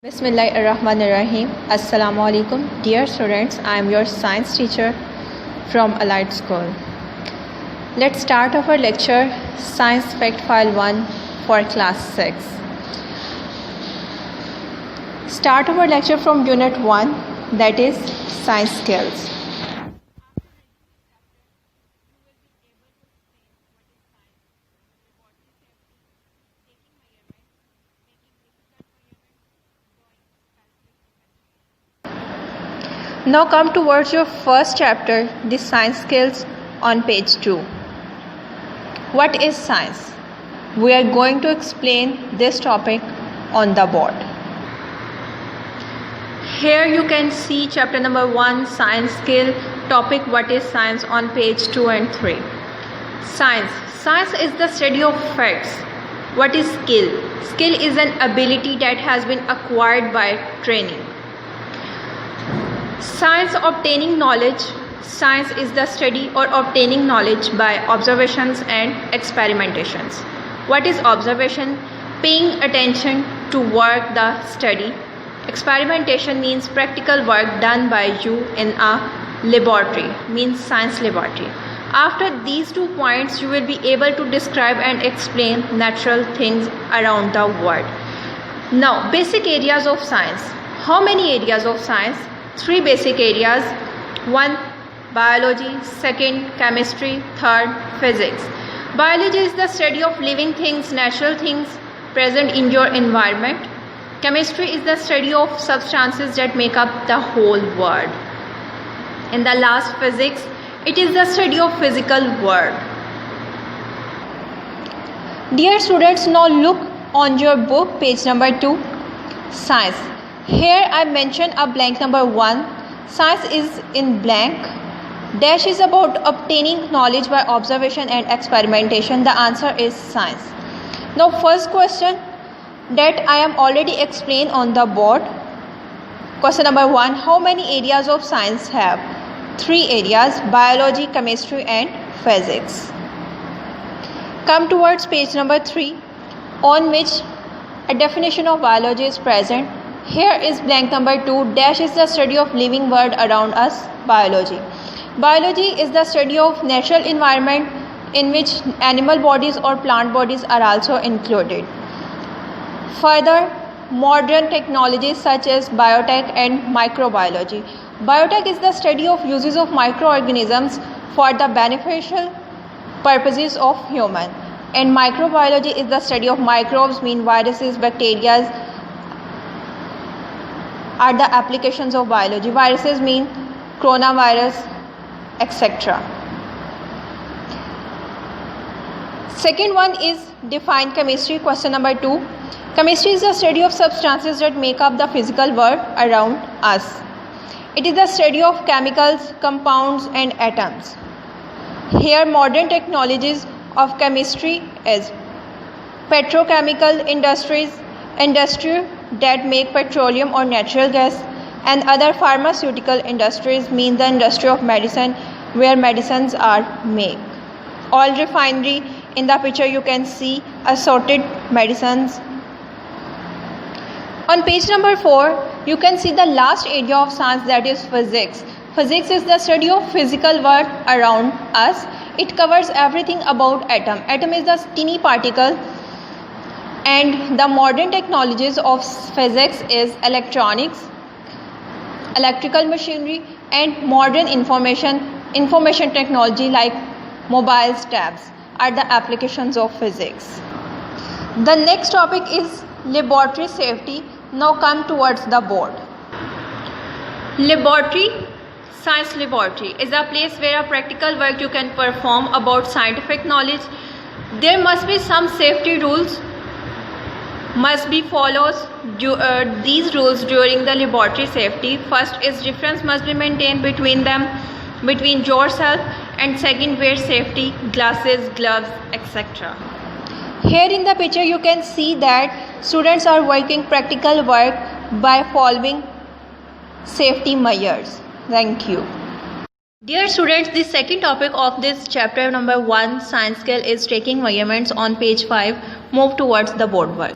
Bismillahirrahmanirrahim. Assalamu alaikum. Dear students, I am your science teacher from Allied School. Let's start our lecture Science Fact File 1 for class 6. Start our lecture from unit 1, that is science skills. Now come towards your first chapter, the science skills, on page 2. What is science? We are going to explain this topic on the board. Here you can see chapter number 1, science skill, topic what is science, on page 2 and 3. Science. Science is the study of facts. What is skill? Skill is an ability that has been acquired by training. Science obtaining knowledge. Science is the study or obtaining knowledge by observations and experimentations. What is observation? Paying attention to work, the study. Experimentation means practical work done by you in a laboratory, means science laboratory. After these 2 points, you will be able to describe and explain natural things around the world. Now, basic areas of science. How many areas of science? 3 basic areas. 1, biology. 2, chemistry. 3, physics. Biology is the study of living things, natural things present in your environment. Chemistry is the study of substances that make up the whole world. And the last, physics, it is the study of physical world. Dear students, now look on your book, page number 2, science. Here I mention a blank number 1. Science is in blank. Dash is about obtaining knowledge by observation and experimentation. The answer is science. Now first question that I am already explained on the board. Question number 1. How many areas of science have? 3 areas: biology, chemistry and physics. Come towards page number 3, on which a definition of biology is present. Here is blank number 2. Dash is the study of living world around us. Biology. Biology is the study of natural environment in which animal bodies or plant bodies are also included. Further, modern technologies such as biotech and microbiology. Biotech is the study of uses of microorganisms for the beneficial purposes of human. And microbiology is the study of microbes, mean viruses, bacteria are the applications of biology. Viruses mean coronavirus, etc. Second one is define chemistry. Question number 2. Chemistry is the study of substances that make up the physical world around us. It is the study of chemicals, compounds and atoms. Here modern technologies of chemistry is petrochemical industries, industry that make petroleum or natural gas, and other pharmaceutical industries mean the industry of medicine where medicines are made. Oil refinery, in the picture you can see assorted medicines. On page number 4, you can see the last area of science, that is physics. Physics is the study of physical world around us. It covers everything about atom. Atom is the tiny particle, and the modern technologies of physics is electronics, electrical machinery and modern information technology like mobiles, tabs are the applications of physics. The next topic is laboratory safety. Now come towards the board. Laboratory, science laboratory is a place where a practical work you can perform about scientific knowledge. There must be some safety rules must be followed. These rules during the laboratory safety. First is difference must be maintained between them, between yourself, and second, wear safety glasses, gloves, etc. Here in the picture you can see that students are working practical work by following safety measures. Thank you. Dear students, the second topic of this chapter number 1, science skill, is taking measurements, on page 5. Move towards the board work.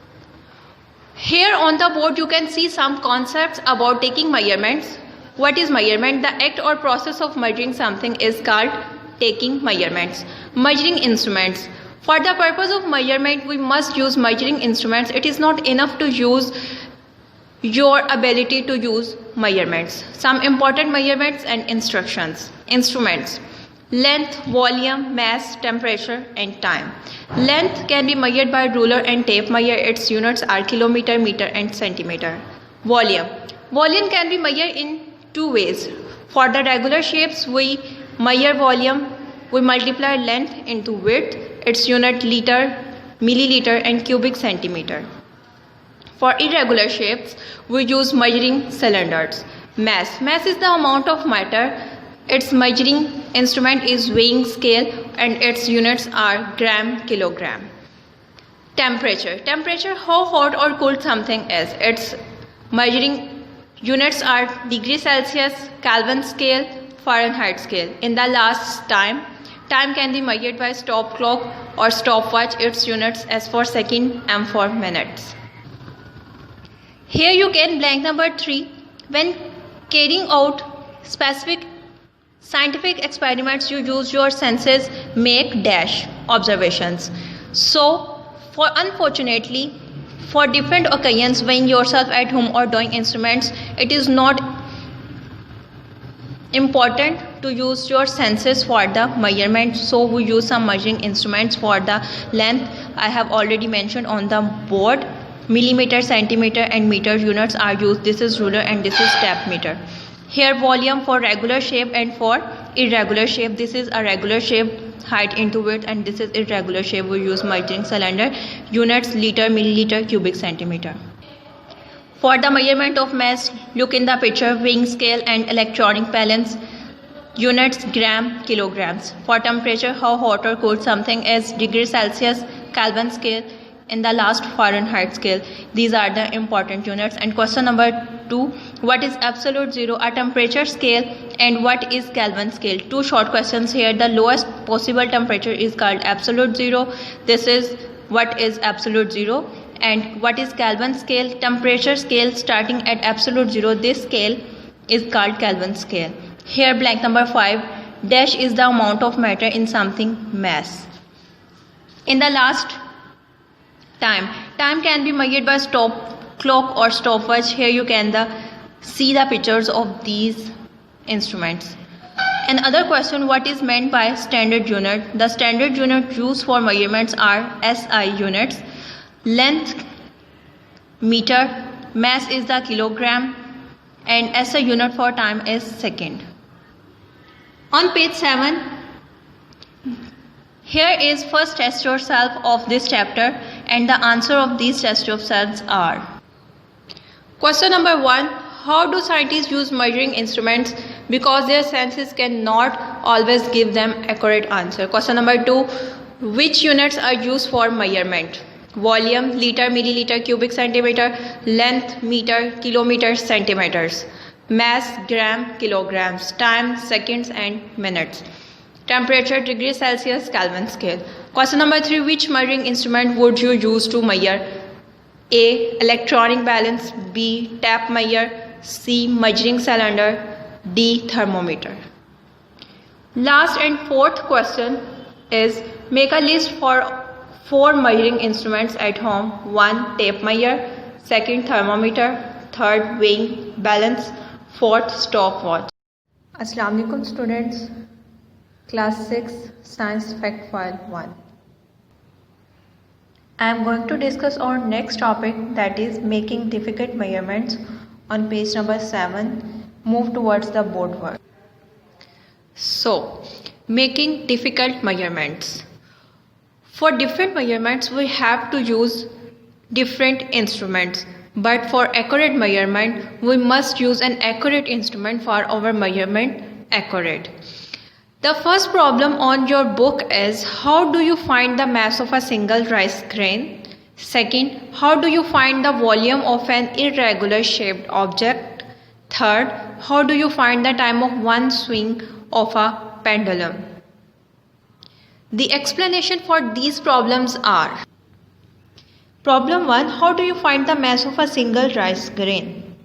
Here on the board you can see some concepts about taking measurements. What is measurement? The act or process of measuring something is called taking measurements. Measuring instruments. For the purpose of measurement we must use measuring instruments. It is not enough to use your ability to use measurements. Some important measurements and instruments. Length, volume, mass, temperature and time. Length can be measured by ruler and tape measure. Its units are kilometer, meter and centimeter. Volume can be measured in two ways. For the regular shapes we measure volume, we multiply length into width. Its unit liter, milliliter and cubic centimeter. For irregular shapes we use measuring cylinders. Mass is the amount of matter. Its measuring instrument is weighing scale and its units are gram, kilogram. Temperature, how hot or cold something is. Its measuring units are degree Celsius, Kelvin scale, Fahrenheit scale. In the last time can be measured by stop clock or stopwatch. Its units as for second and for minutes. Here you can blank number 3. When carrying out specific scientific experiments you use your senses, make dash observations. So unfortunately for different occasions when yourself at home or doing instruments, it is not important to use your senses for the measurement. So we use some measuring instruments. For the length I have already mentioned on the board. Millimeter, centimeter and meter units are used. This is ruler and this is step meter. Here volume for regular shape and for irregular shape. This is a regular shape, height into width, and this is irregular shape. We use measuring cylinder. Units liter, milliliter, cubic centimeter. For the measurement of mass, look in the picture. Weighing scale and electronic balance. Units gram, kilograms. For temperature, how hot or cold something is. Degree Celsius, Kelvin scale. In the last, Fahrenheit scale. These are the important units. And question number 2, what is absolute zero? A temperature scale. And what is Kelvin scale? Two short questions here. The lowest possible temperature is called absolute zero. This is what is absolute zero. And what is Kelvin scale? Temperature scale starting at absolute zero. This scale is called Kelvin scale. Here blank number 5, dash is the amount of matter in something, mass. In the last, time can be measured by stop clock or stopwatch. Here you can see the pictures of these instruments. Another question, what is meant by standard unit? The standard unit used for measurements are SI units. Length, meter. Mass is the kilogram. And SI unit for time is second. On page 7, here is first test yourself of this chapter, and the answer of these test yourselves are. Question number 1, how do scientists use measuring instruments? Because their senses cannot always give them accurate answer. Question number 2, which units are used for measurement? Volume, liter, milliliter, cubic centimeter. Length, meter, kilometer, centimeters. Mass, gram, kilograms. Time, seconds and minutes. Temperature, degree Celsius, Kelvin scale. Question number 3, which measuring instrument would you use to measure? A, electronic balance. B, tape measure. C, measuring cylinder. D, thermometer. Last and fourth question is, make a list for 4 measuring instruments at home. 1, tape measure. 2nd, thermometer. 3rd, weighing balance. 4th, stopwatch. Assalamu alaikum students. Class 6 Science Fact File 1. I am going to discuss our next topic, that is making difficult measurements. On page number 7, move towards the board work. So, making difficult measurements. For different measurements we have to use different instruments, but for accurate measurement we must use an accurate instrument for our measurement accurate. The first problem on your book is, how do you find the mass of a single rice grain? Second, how do you find the volume of an irregular shaped object? Third, how do you find the time of one swing of a pendulum? The explanation for these problems are: Problem 1. How do you find the mass of a single rice grain?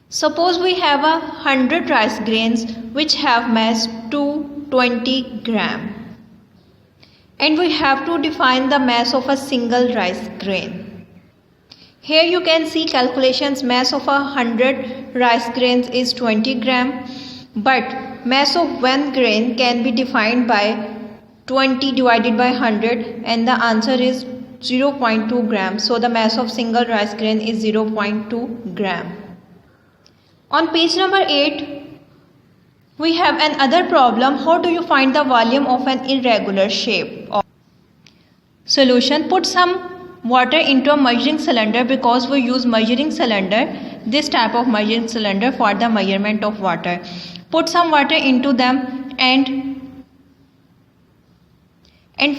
Suppose we have 100 rice grains which have mass 220 gram. And we have to define the mass of a single rice grain. Here you can see calculations. Mass of 100 rice grains is 20 gram. But mass of one grain can be defined by 20 divided by 100 and the answer is 0.2 gram. So the mass of single rice grain is 0.2 gram. On page number 8, we have another problem. How do you find the volume of an irregular shape? Solution. Put some water into a measuring cylinder because we use measuring cylinder, this type of measuring cylinder, for the measurement of water. Put some water into them and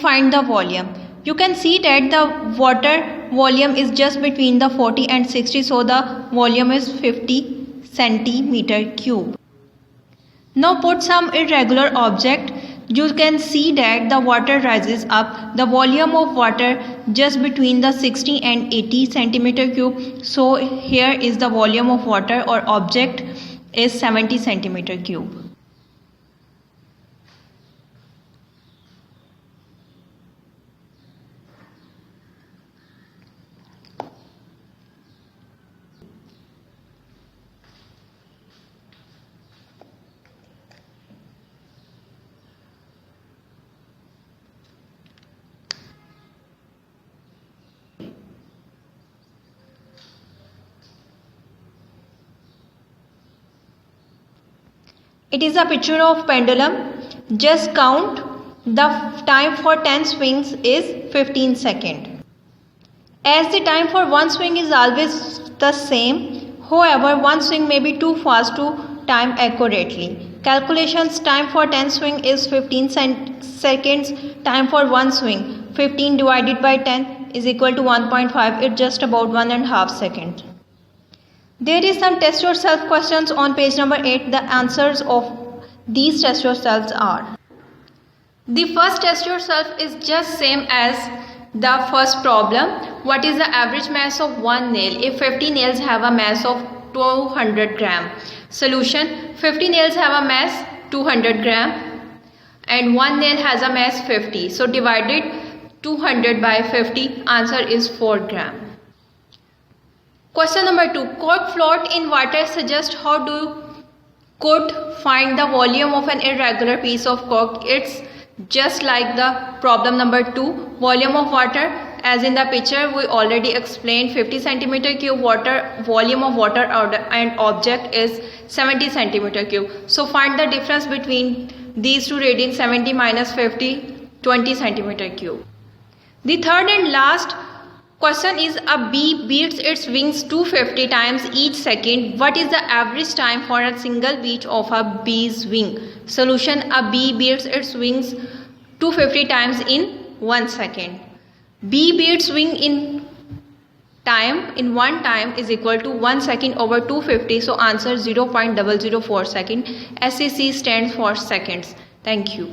find the volume. You can see that the water volume is just between the 40 and 60, so the volume is 50 centimeter cube. Now put some irregular object. You can see that the water rises up. The volume of water just between the 60 and 80 centimeter cube. So here is the volume of water or object is 70 centimeter cube. It is a picture of pendulum. Just count. The time for 10 swings is 15 seconds. As the time for one swing is always the same, however, one swing may be too fast to time accurately. Calculations. Time for 10 swing is 15 seconds. Time for one swing, 15 divided by 10 is equal to 1.5. It's just about 1.5 seconds. There is some test yourself questions on page number 8. The answers of these test yourselves are. The first test yourself is just same as the first problem. What is the average mass of one nail if 50 nails have a mass of 200 gram? Solution. 50 nails have a mass 200 gram and one nail has a mass 50. So divided 200 by 50, answer is 4 gram. Question number 2. Cork float in water suggests how could find the volume of an irregular piece of cork. It's just like the problem number 2. Volume of water, as in the picture we already explained, 50 centimeter cube. Volume of water and object is 70 centimeter cube. So find the difference between these two readings, 70 minus 50, 20 centimeter cube. The third and last question is a bee beats its wings 250 times each second. What is the average time for a single beat of a bee's wing? Solution. A bee beats its wings 250 times in 1 second. Bee beats wing in one time is equal to 1 second over 250. So answer 0.004 second. SEC stands for seconds. Thank you.